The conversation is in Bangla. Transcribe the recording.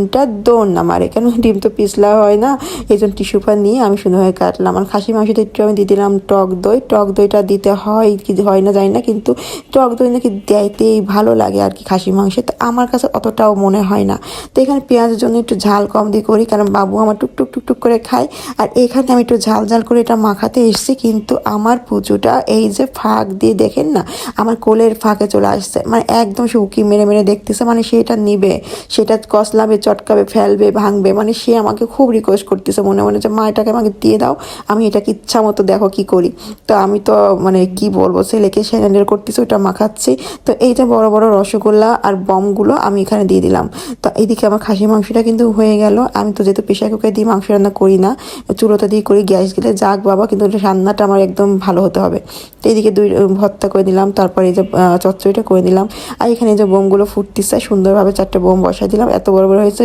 ডিমটা দৌড় না মারে, কেন ডিম তো পিছলা হয় না, এই জন্য টিস্যু পেপার নিয়ে আমি সুন্দরভাবে কাটলাম। আর খাসি মাংসতে একটু আমি দিয়ে দিলাম টক দইটা দিতে হয় কি হয় না জানি না, কিন্তু টক দই নাকি দিতেই ভালো লাগে আর কি খাসি মাংসে, তো আমার কাছে অতটাও মনে হয় না। তো এখানে পেঁয়াজের জন্য একটু ঝাল কম দিয়ে করি, কারণ বাবু আমার টুকটুক টুকটুক করে খায়। আর এখানে আমি একটু ঝাল ঝাল করে এটা মাখাতে এসেছি, কিন্তু আমার পুজোটা এই যে ফাঁক দিয়ে দেখেন না, আমার কোলের ফাঁকে চলে আসছে, মানে একদম সে উকি মেরে মেরে দেখতেছে, মানে সেটা নিবে, সেটা কসলাবে, চটকাবে, ফেলবে, ভাঙবে, মানে সে আমাকে খুব রিকোয়েস্ট করতেছে মনে মনে যে মা এটাকে আমাকে দিয়ে দাও, আমি এটাকে ইচ্ছা মতো দেখো কি করি। তো আমি তো মানে কি বলবো, ছেলেকে সে হ্যান্ডেল করতেছে, ওটা মাখাচ্ছি। তো এই যে বড় বড় রসগোল্লা আর বমগুলো আমি এখানে দিয়ে দিলাম। তো এইদিকে আমার খাসি মাংসটা কিন্তু হয়ে গেল। আমি তো যেহেতু প্রেশার কুকারে দিয়ে মাংস রান্না করি না, চুলোতে দিয়ে করি, গ্যাস গেলে যাক বাবা, কিন্তু রান্নাটা আমার একদম ভালো হতে হবে। তো এইদিকে ভর্তা করে দিলাম, তারপরে এই যে চচ্চড়িটা করে দিলাম। আর এখানে যে বোমগুলো ফুটতেছে সুন্দরভাবে 4টে বোম বসাই দিলাম, এত বড় বড় হয়েছে।